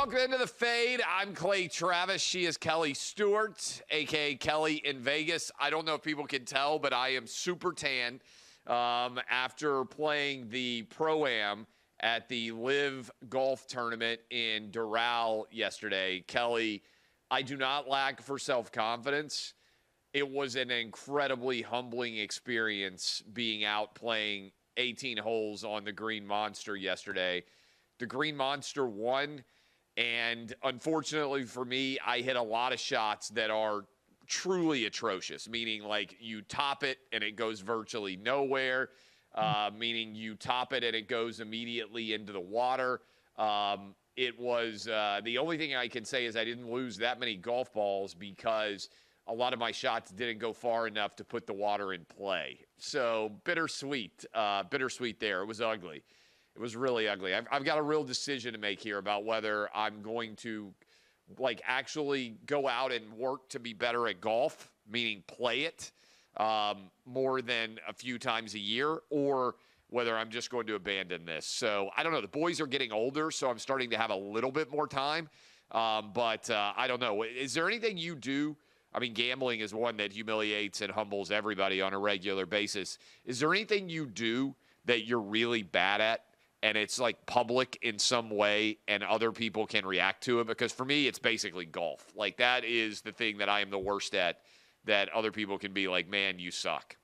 welcome into the Fade. I'm Clay Travis. She is Kelly Stewart, a.k.a. Kelly in Vegas. I don't know if people can tell, but I am super tan after playing the Pro-Am at the Live Golf Tournament in Doral yesterday. Kelly, I do not lack for self-confidence. It was an incredibly humbling experience being out playing 18 holes on the Green Monster yesterday. The Green Monster won, and unfortunately for me, I hit a lot of shots that are truly atrocious, meaning like you top it and it goes virtually nowhere, meaning you top it and it goes immediately into the water. It was the only thing I can say is I didn't lose that many golf balls because a lot of my shots didn't go far enough to put the water in play. So bittersweet there. It was ugly. It was really ugly. I've got a real decision to make here about whether I'm going to actually go out and work to be better at golf, meaning play it more than a few times a year, or whether I'm just going to abandon this. So I don't know. The boys are getting older, so I'm starting to have a little bit more time. But I don't know. Is there anything you do? I mean, gambling is one that humiliates and humbles everybody on a regular basis. Is there anything you do that you're really bad at and it's like public in some way and other people can react to it? Because for me, it's basically golf. Like that is the thing that I am the worst at, that other people can be like, man, you suck.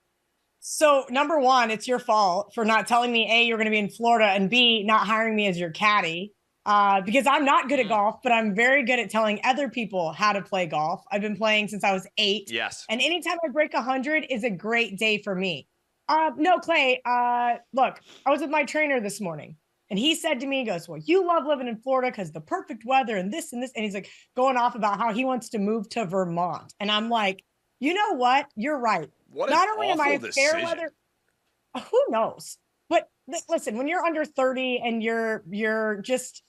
So number one, it's your fault for not telling me, A, you're going to be in Florida, and B, not hiring me as your caddy. Because I'm not good at golf, but I'm very good at telling other people how to play golf. I've been playing since I was 8. Yes. And anytime I break 100 is a great day for me. No, Clay, look, I was with my trainer this morning and he said to me, he goes, well, you love living in Florida because the perfect weather and this and this. And he's like going off about how he wants to move to Vermont. And I'm like, you know what? You're right. Not only am I a fair weather, who knows? But listen, when you're under 30 and you're just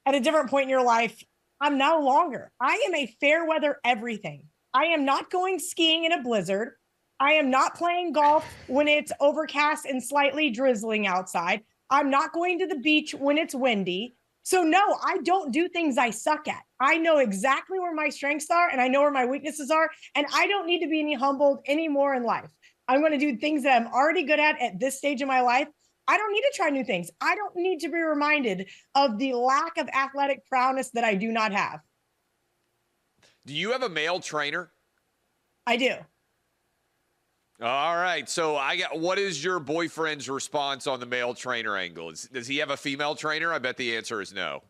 at a different point in your life, I'm no longer. I am a fair weather everything. I am not going skiing in a blizzard. I am not playing golf when it's overcast and slightly drizzling outside. I'm not going to the beach when it's windy. So no, I don't do things I suck at. I know exactly where my strengths are and I know where my weaknesses are. And I don't need to be any humbled anymore in life. I'm going to do things that I'm already good at this stage of my life. I don't need to try new things. I don't need to be reminded of the lack of athletic prowess that I do not have. Do you have a male trainer? I do. All right. So what is your boyfriend's response on the male trainer angle? Does he have a female trainer? I bet the answer is no.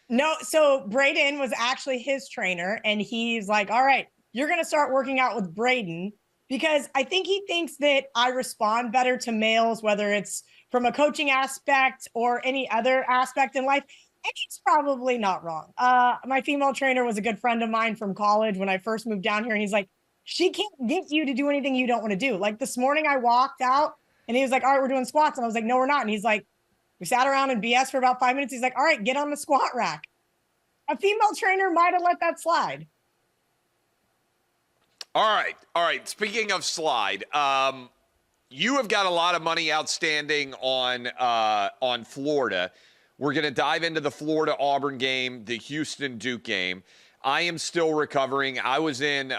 No. So Braden was actually his trainer and he's like, all right, you're going to start working out with Braden, because I think he thinks that I respond better to males, whether it's from a coaching aspect or any other aspect in life. And he's probably not wrong. My female trainer was a good friend of mine from college when I first moved down here. And he's like, she can't get you to do anything you don't want to do. Like this morning I walked out and he was like, all right, we're doing squats. And I was like, no, we're not. And he's like, we sat around and BS for about 5 minutes. He's like, all right, get on the squat rack. A female trainer might've let that slide. All right. Speaking of slide, you have got a lot of money outstanding on Florida. We're going to dive into the Florida Auburn game, the Houston Duke game. I am still recovering. I was in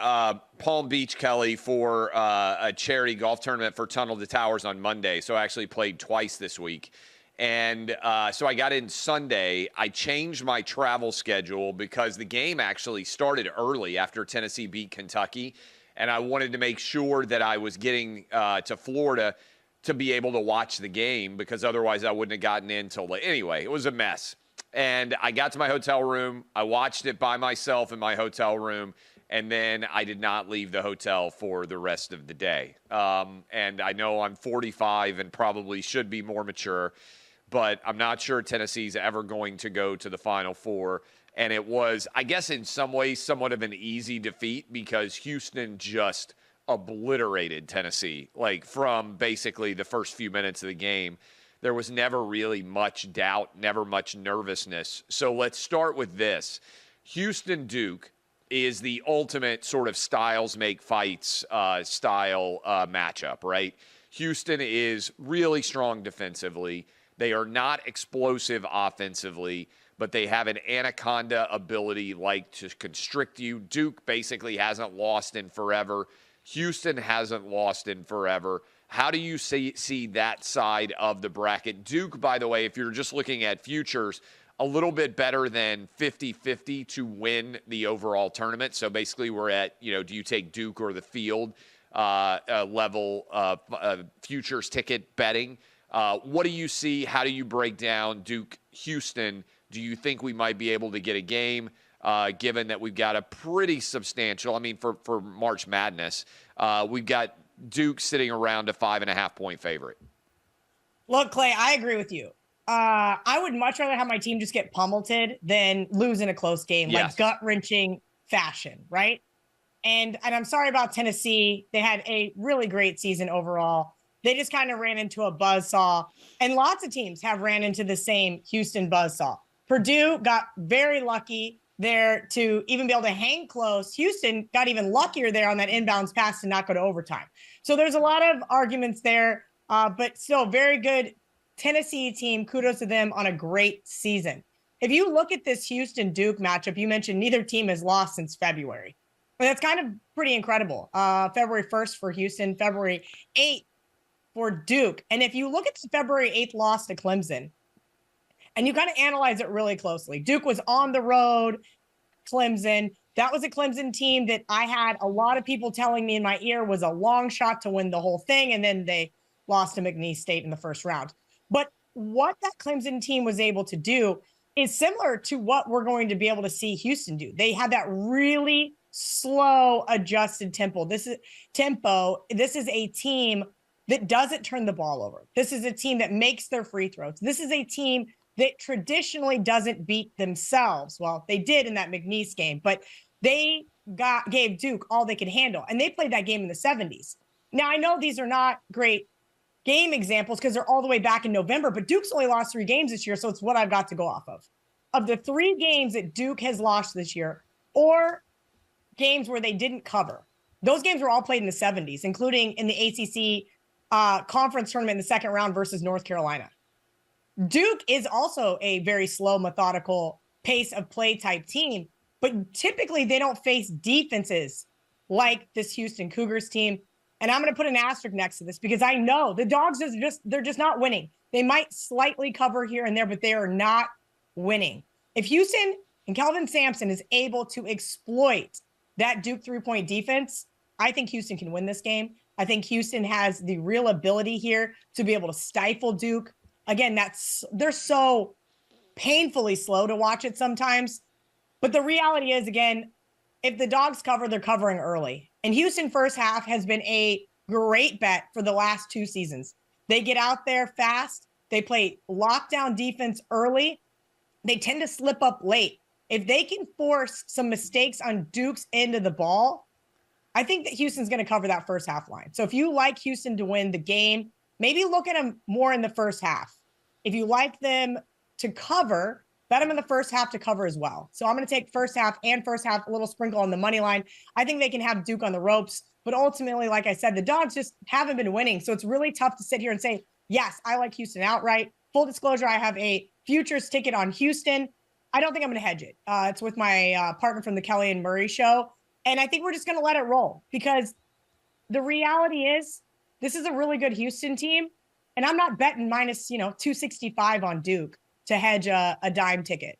Palm Beach, Kelly, for a charity golf tournament for Tunnel to Towers on Monday. So I actually played twice this week. And so I got in Sunday. I changed my travel schedule because the game actually started early after Tennessee beat Kentucky. And I wanted to make sure that I was getting to Florida to be able to watch the game, because otherwise I wouldn't have gotten in till late. Anyway, it was a mess. And I got to my hotel room. I watched it by myself in my hotel room. And then I did not leave the hotel for the rest of the day. And I know I'm 45 and probably should be more mature, but I'm not sure Tennessee's ever going to go to the Final Four. And it was, I guess, in some ways, somewhat of an easy defeat because Houston just obliterated Tennessee, like from basically the first few minutes of the game. There was never really much doubt, never much nervousness. So let's start with this. Houston Duke is the ultimate sort of styles make fights style matchup, right? Houston is really strong defensively. They are not explosive offensively, but they have an anaconda ability like to constrict you. Duke basically hasn't lost in forever. Houston hasn't lost in forever. How do you see that side of the bracket? Duke, by the way, if you're just looking at futures, a little bit better than 50-50 to win the overall tournament. So basically we're at, do you take Duke or the field level futures ticket betting? What do you see? How do you break down Duke-Houston? Do you think we might be able to get a game, given that we've got a pretty substantial, for March Madness, we've got Duke sitting around a 5.5-point favorite? Look, Clay, I agree with you. I would much rather have my team just get pummeled than lose in a close game, Yes. like gut-wrenching fashion, right? And I'm sorry about Tennessee. They had a really great season overall. They just kind of ran into a buzzsaw, and lots of teams have ran into the same Houston buzzsaw. Purdue got very lucky there to even be able to hang close. Houston got even luckier there on that inbounds pass to not go to overtime. So there's a lot of arguments there, but still very good Tennessee team. Kudos to them on a great season. If you look at this Houston-Duke matchup, you mentioned neither team has lost since February. But that's kind of pretty incredible. February 1st for Houston, February 8th for Duke. And if you look at the February 8th loss to Clemson, and you kind of analyze it really closely, Duke was on the road, Clemson. That was a Clemson team that I had a lot of people telling me in my ear was a long shot to win the whole thing. And then they lost to McNeese State in the first round. But what that Clemson team was able to do is similar to what we're going to be able to see Houston do. They had that really slow adjusted tempo. This is a team that doesn't turn the ball over. This is a team that makes their free throws. This is a team that traditionally doesn't beat themselves. Well, they did in that McNeese game, but they gave Duke all they could handle, and they played that game in the 70s. Now, I know these are not great game examples because they're all the way back in November, but Duke's only lost 3 games this year, so it's what I've got to go off of. Of the 3 games that Duke has lost this year, or games where they didn't cover, those games were all played in the 70s, including in the ACC conference tournament in the second round versus North Carolina. Duke is also a very slow, methodical pace of play type team, but typically they don't face defenses like this Houston Cougars team. And I'm going to put an asterisk next to this because I know the Dogs they're just not winning. They might slightly cover here and there, but they are not winning. If Houston and Kelvin Sampson is able to exploit that Duke 3-point defense, I think Houston can win this game. I think Houston has the real ability here to be able to stifle Duke. Again, they're so painfully slow to watch it sometimes. But the reality is, again, if the Dogs cover, they're covering early. And Houston first half has been a great bet for the last 2 seasons. They get out there fast. They play lockdown defense early. They tend to slip up late. If they can force some mistakes on Duke's end of the ball, I think that Houston's going to cover that first half line. So if you like Houston to win the game, maybe look at them more in the first half. If you like them to cover, bet them in the first half to cover as well. So I'm going to take first half, a little sprinkle on the money line. I think they can have Duke on the ropes. But ultimately, like I said, the Dogs just haven't been winning. So it's really tough to sit here and say, yes, I like Houston outright. Full disclosure, I have a futures ticket on Houston. I don't think I'm going to hedge it. It's with my partner from the Kelly and Murray show. And I think we're just going to let it roll because the reality is this is a really good Houston team. And I'm not betting minus, 265 on Duke to hedge a dime ticket.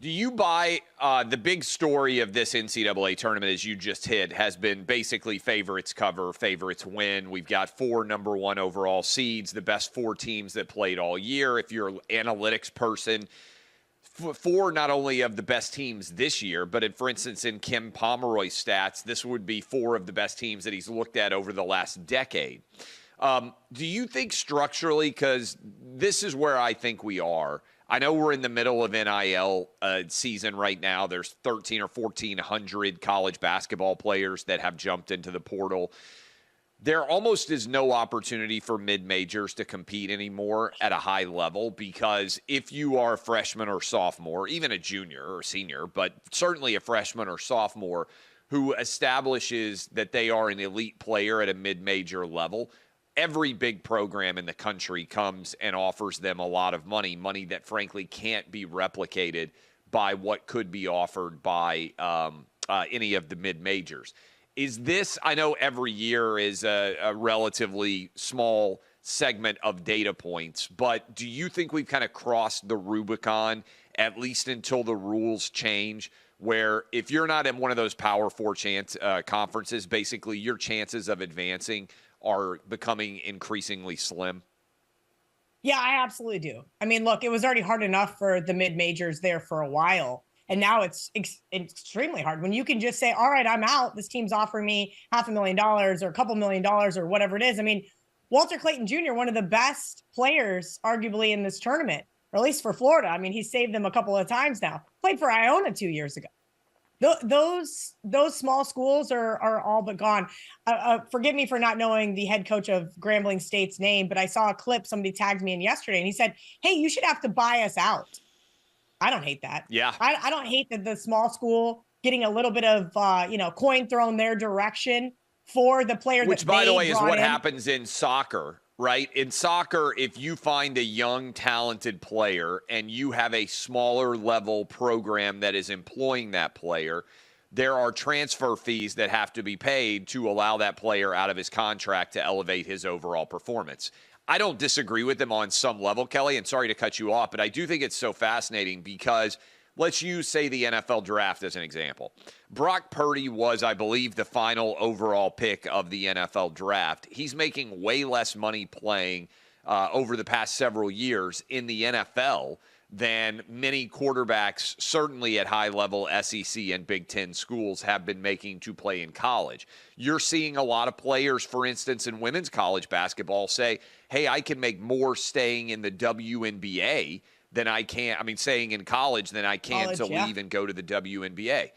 Do you buy the big story of this NCAA tournament, as you just hit, has been basically favorites cover, favorites win. We've got 4 number 1 overall seeds, the best 4 teams that played all year. If you're an analytics person, 4 not only of the best teams this year, but for instance, in Kim Pomeroy's stats, this would be 4 of the best teams that he's looked at over the last decade. Do you think structurally, because this is where I think we are, I know we're in the middle of NIL season right now. There's 13 or 1,400 college basketball players that have jumped into the portal. There almost is no opportunity for mid-majors to compete anymore at a high level because if you are a freshman or sophomore, even a junior or senior, but certainly a freshman or sophomore who establishes that they are an elite player at a mid-major level, every big program in the country comes and offers them a lot of money that frankly can't be replicated by what could be offered by any of the mid-majors. Is this, I know every year is a relatively small segment of data points, but do you think we've kind of crossed the Rubicon, at least until the rules change, where if you're not in one of those Power Four conferences, basically your chances of advancing are becoming increasingly slim? Yeah, I absolutely do. I mean, look, it was already hard enough for the mid majors there for a while. And now it's extremely hard when you can just say, all right, I'm out. This team's offering me $500,000 or a couple $1,000,000 or whatever it is. I mean, Walter Clayton Jr., one of the best players, arguably, in this tournament, or at least for Florida. I mean, he saved them a couple of times now. Played for Iona 2 years ago. Those small schools are all but gone. Forgive me for not knowing the head coach of Grambling State's name, but I saw a clip somebody tagged me in yesterday, and he said, "Hey, you should have to buy us out." I don't hate that. Yeah, I don't hate that the small school getting a little bit of coin thrown their direction for the player. Which, by the way, is what happens in soccer. Right? In soccer, if you find a young, talented player and you have a smaller level program that is employing that player, there are transfer fees that have to be paid to allow that player out of his contract to elevate his overall performance. I don't disagree with them on some level, Kelly, and sorry to cut you off, but I do think it's so fascinating because let's use, say, the NFL draft as an example. Brock Purdy was, I believe, the final overall pick of the NFL draft. He's making way less money playing over the past several years in the NFL than many quarterbacks, certainly at high-level SEC and Big Ten schools, have been making to play in college. You're seeing a lot of players, for instance, in women's college basketball say, hey, I can make more staying in the WNBA than I can, staying in college than I can leave and go to the WNBA.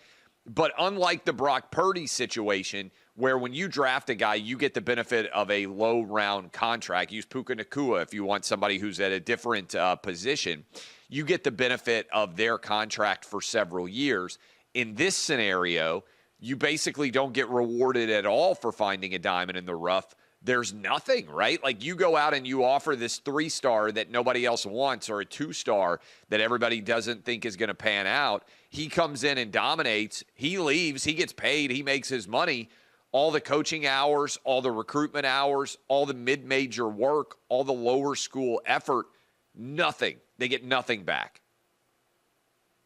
But unlike the Brock Purdy situation, where when you draft a guy, you get the benefit of a low-round contract. Use Puka Nacua if you want somebody who's at a different position. You get the benefit of their contract for several years. In this scenario, you basically don't get rewarded at all for finding a diamond in the rough. There's nothing, right? Like you go out and you offer this 3-star that nobody else wants or a 2-star that everybody doesn't think is going to pan out. He comes in and dominates. He leaves. He gets paid. He makes his money. All the coaching hours, all the recruitment hours, all the mid-major work, all the lower school effort, nothing. They get nothing back.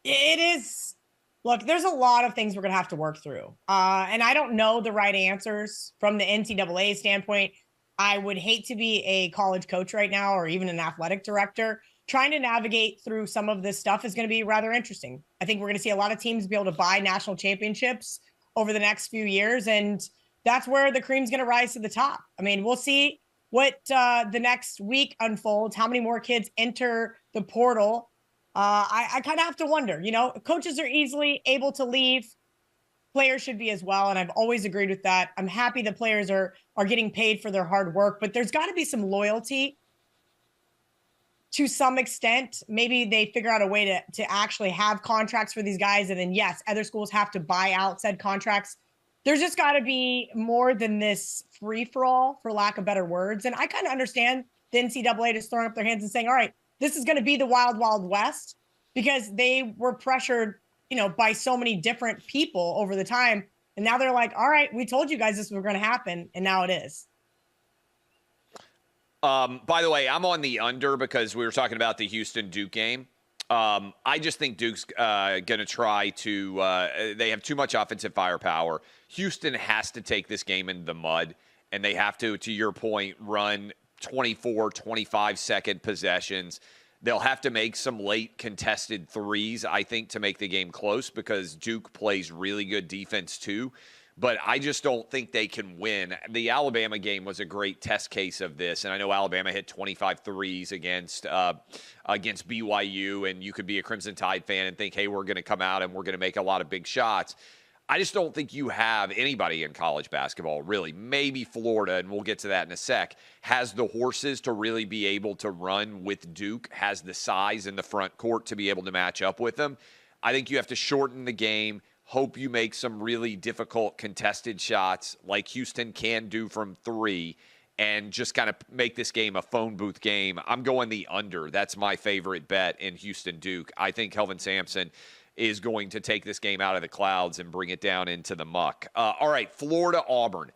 It is. Look, there's a lot of things we're going to have to work through. And I don't know the right answers from the NCAA standpoint. I would hate to be a college coach right now or even an athletic director. Trying to navigate through some of this stuff is going to be rather interesting. I think we're going to see a lot of teams be able to buy national championships over the next few years. And that's where the cream's going to rise to the top. I mean, we'll see what the next week unfolds, how many more kids enter the portal. I kind of have to wonder, coaches are easily able to leave. Players should be as well. And I've always agreed with that. I'm happy the players are getting paid for their hard work, but there's got to be some loyalty to some extent. Maybe they figure out a way to actually have contracts for these guys. And then, yes, other schools have to buy out said contracts. There's just got to be more than this free-for-all, for lack of better words. And I kind of understand the NCAA just throwing up their hands and saying, all right, this is going to be the wild, wild west, because they were pressured, by so many different people over the time. And now they're like, all right, we told you guys this was going to happen. And now it is. By the way, I'm on the under because we were talking about the Houston-Duke game. I just think Duke's going to try to they have too much offensive firepower. Houston has to take this game into the mud, and they have to your point, run 24, 25-second possessions. They'll have to make some late contested threes, I think, to make the game close because Duke plays really good defense too. But I just don't think they can win. The Alabama game was a great test case of this, and I know Alabama hit 25 threes against BYU, and you could be a Crimson Tide fan and think, hey, we're going to come out and we're going to make a lot of big shots. I just don't think you have anybody in college basketball, really. Maybe Florida, and we'll get to that in a sec, has the horses to really be able to run with Duke, has the size in the front court to be able to match up with them. I think you have to shorten the game, hope you make some really difficult contested shots like Houston can do from 3, and just kind of make this game a phone booth game. I'm going the under. That's my favorite bet in Houston-Duke. I think Kelvin Sampson is going to take this game out of the clouds and bring it down into the muck. All right, Florida-Auburn.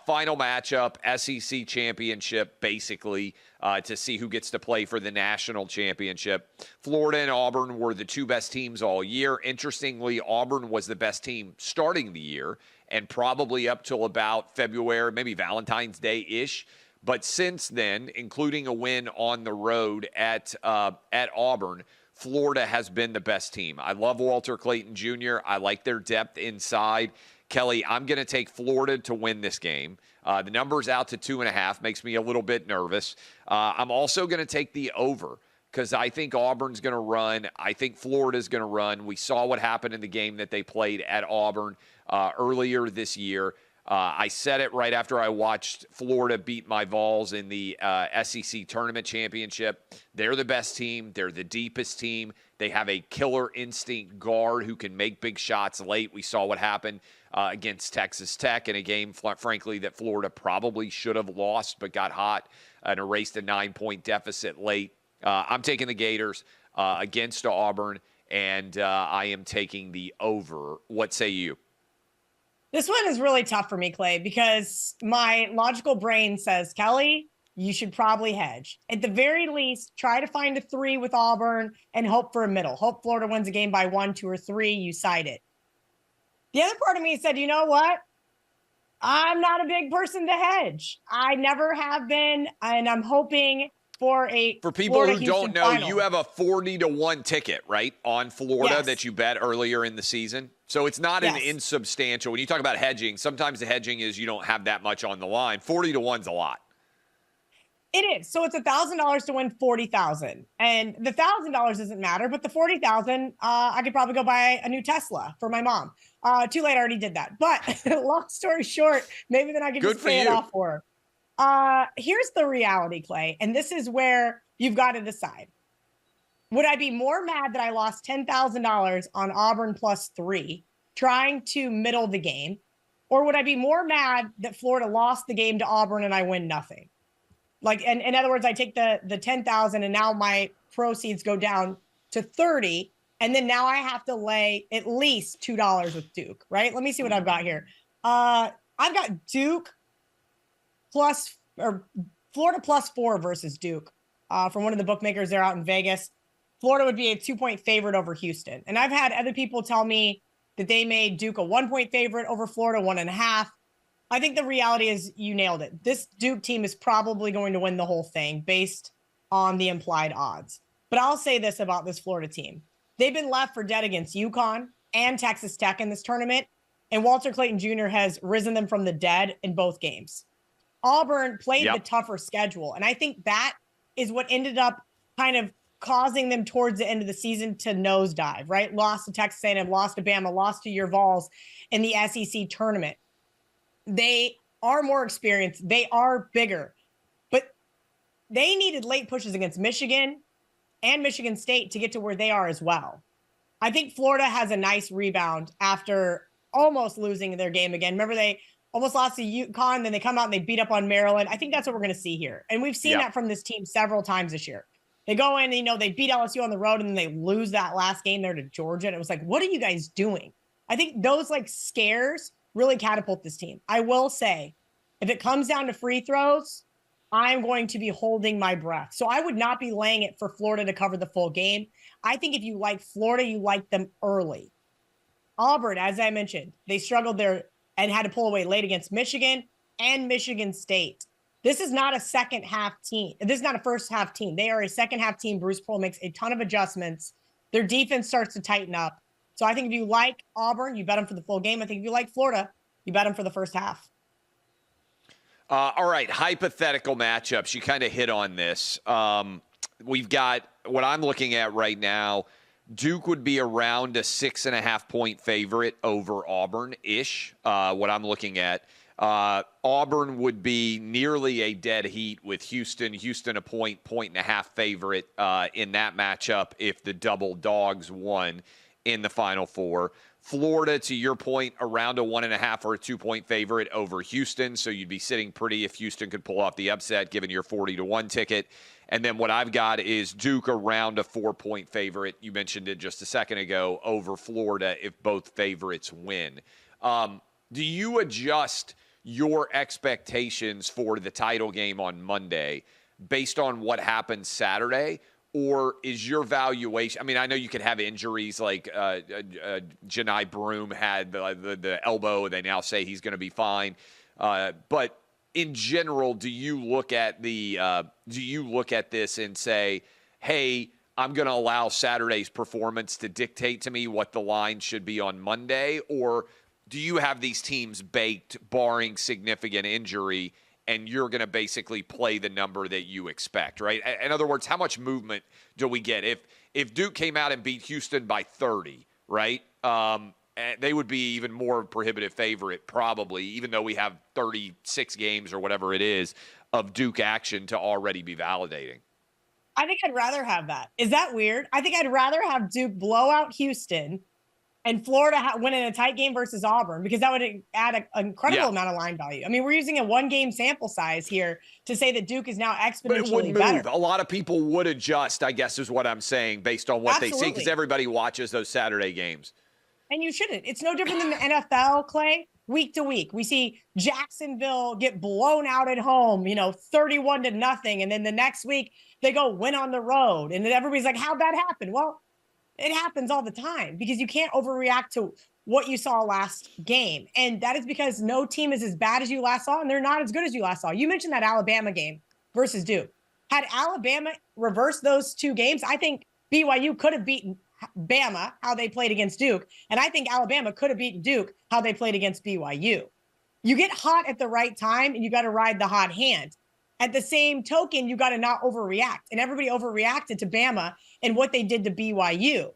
Final matchup, SEC championship, basically, to see who gets to play for the national championship. Florida and Auburn were the two best teams all year. Interestingly, Auburn was the best team starting the year and probably up till about February, maybe Valentine's Day-ish. But since then, including a win on the road at Auburn, Florida has been the best team. I love Walter Clayton Jr. I like their depth inside. Kelly, I'm going to take Florida to win this game. The number's out to 2.5, makes me a little bit nervous. I'm also going to take the over because I think Auburn's going to run. I think Florida's going to run. We saw what happened in the game that they played at Auburn earlier this year. I said it right after I watched Florida beat my Vols in the SEC tournament championship. They're the best team. They're the deepest team. They have a killer instinct guard who can make big shots late. We saw what happened against Texas Tech in a game, frankly, that Florida probably should have lost but got hot and erased a 9-point deficit late. I'm taking the Gators against Auburn, and I am taking the over. What say you? This one is really tough for me, Clay, because my logical brain says, Kelly, you should probably hedge. At the very least, try to find a 3 with Auburn and hope for a middle. Hope Florida wins a game by 1, 2, or 3. You side it. The other part of me said, you know what? I'm not a big person to hedge. I never have been, and I'm hoping for people Florida who don't know, final. You have a 40-1 ticket, right, on Florida Yes. that you bet earlier in the season. So it's not an insubstantial. When you talk about hedging, sometimes the hedging is you don't have that much on the line. 40-1's a lot. It is. So it's $1,000 to win 40,000, and the $1,000 doesn't matter, but the 40,000, I could probably go buy a new Tesla for my mom. Too late, I already did that. But long story short, maybe then I can just pay it off for her. Here's the reality, Clay, and this is where you've got to decide. Would I be more mad that I lost $10,000 on Auburn +3 trying to middle the game, or would I be more mad that Florida lost the game to Auburn and I win nothing? Like, and in other words, I take the 10,000 and now my proceeds go down to 30. And then now I have to lay at least $2 with Duke, right? Let me see what I've got here. I've got Duke Florida +4 versus Duke from one of the bookmakers there out in Vegas. Florida would be a 2-point favorite over Houston. And I've had other people tell me that they made Duke a 1-point favorite over Florida, 1.5. I think the reality is you nailed it. This Duke team is probably going to win the whole thing based on the implied odds. But I'll say this about this Florida team. They've been left for dead against UConn and Texas Tech in this tournament, and Walter Clayton Jr. has risen them from the dead in both games. Auburn played the tougher schedule, and I think that is what ended up kind of causing them towards the end of the season to nosedive, right? Lost to Texas A&M, lost to Bama, lost to your Vols in the SEC tournament. They are more experienced. They are bigger, but they needed late pushes against Michigan and Michigan State to get to where they are as well. I think Florida has a nice rebound after almost losing their game again. Remember, they almost lost to UConn, then they come out and they beat up on Maryland. I think that's what we're going to see here. And we've seen that from this team several times this year. They go in, they beat LSU on the road, and then they lose that last game there to Georgia. And it was like, what are you guys doing? I think those scares really catapult this team. I will say, if it comes down to free throws, I'm going to be holding my breath. So I would not be laying it for Florida to cover the full game. I think if you like Florida, you like them early. Auburn, as I mentioned, they struggled there and had to pull away late against Michigan and Michigan State. This is not a second half team. This is not a first half team. They are a second half team. Bruce Pearl makes a ton of adjustments. Their defense starts to tighten up. So I think if you like Auburn, you bet them for the full game. I think if you like Florida, you bet them for the first half. All right, hypothetical matchups. You kind of hit on this. We've got what I'm looking at right now. Duke would be around a 6.5-point favorite over Auburn-ish, what I'm looking at. Auburn would be nearly a dead heat with Houston. Houston a point and a half favorite in that matchup if the double dogs won in the Final Four. Florida, to your point, around a 1.5 or a 2-point favorite over Houston. So you'd be sitting pretty if Houston could pull off the upset, given your 40-1 ticket. And then what I've got is Duke around a 4-point favorite. You mentioned it just a second ago, over Florida if both favorites win. Do you adjust your expectations for the title game on Monday based on what happened Saturday? Or is your valuation – I mean, I know you could have injuries like Janai Broom had the elbow. They now say he's going to be fine. But in general, do you look at this and say, hey, I'm going to allow Saturday's performance to dictate to me what the line should be on Monday? Or do you have these teams baked barring significant injury – and you're going to basically play the number that you expect, right? In other words, how much movement do we get? If Duke came out and beat Houston by 30, right, they would be even more prohibitive favorite probably, even though we have 36 games or whatever it is of Duke action to already be validating. I think I'd rather have that. Is that weird? I think I'd rather have Duke blow out Houston and Florida win in a tight game versus Auburn, because that would add an incredible amount of line value. I mean, we're using a 1-game sample size here to say that Duke is now exponentially better. A lot of people would adjust, I guess is what I'm saying, based on what they see, because everybody watches those Saturday games. And you shouldn't. It's no different than the NFL, Clay. Week to week, we see Jacksonville get blown out at home, 31-0. And then the next week they go win on the road. And then everybody's like, how'd that happen? Well, it happens all the time because you can't overreact to what you saw last game. And that is because no team is as bad as you last saw, and they're not as good as you last saw. You mentioned that Alabama game versus Duke. Had Alabama reversed those two games, I think BYU could have beaten Bama how they played against Duke. And I think Alabama could have beaten Duke how they played against BYU. You get hot at the right time and you got to ride the hot hand. At the same token, you got to not overreact. And everybody overreacted to Bama and what they did to BYU.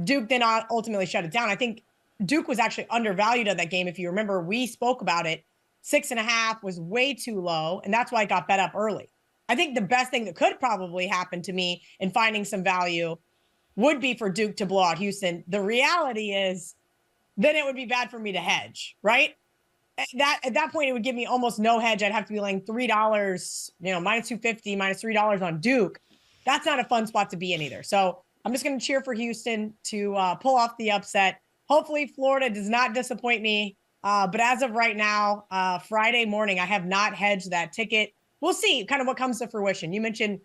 Duke then ultimately shut it down. I think Duke was actually undervalued on that game. If you remember, we spoke about it. 6.5 was way too low, and that's why it got bet up early. I think the best thing that could probably happen to me in finding some value would be for Duke to blow out Houston. The reality is then it would be bad for me to hedge, right? At that point, it would give me almost no hedge. I'd have to be laying $3, minus 250, minus $3 on Duke. That's not a fun spot to be in either. So I'm just going to cheer for Houston to pull off the upset. Hopefully, Florida does not disappoint me. But as of right now, Friday morning, I have not hedged that ticket. We'll see kind of what comes to fruition. You mentioned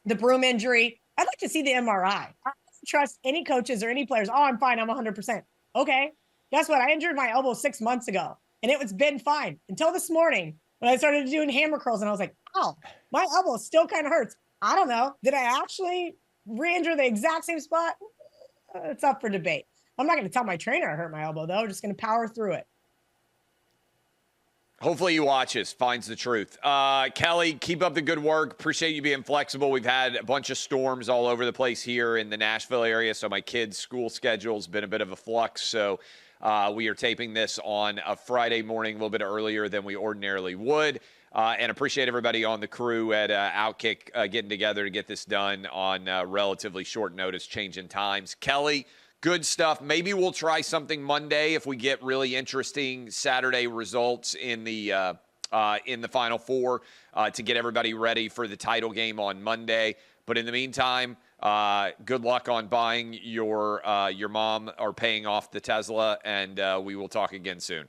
the Broom injury. I'd like to see the MRI. I don't trust any coaches or any players. Oh, I'm fine. I'm 100%. Okay. Guess what? I injured my elbow 6 months ago, and it's been fine until this morning when I started doing hammer curls, and I was like, oh, my elbow still kind of hurts. I don't know. Did I actually re-injure the exact same spot? It's up for debate. I'm not going to tell my trainer I hurt my elbow, though. I'm just going to power through it. Hopefully he watches, finds the truth. Kelly, keep up the good work. Appreciate you being flexible. We've had a bunch of storms all over the place here in the Nashville area, so my kids' school schedule's been a bit of a flux. So we are taping this on a Friday morning, a little bit earlier than we ordinarily would. And appreciate everybody on the crew at OutKick getting together to get this done on relatively short notice, changing times. Kelly, good stuff. Maybe we'll try something Monday if we get really interesting Saturday results in the Final Four to get everybody ready for the title game on Monday. But in the meantime, good luck on buying your mom or paying off the Tesla, and we will talk again soon.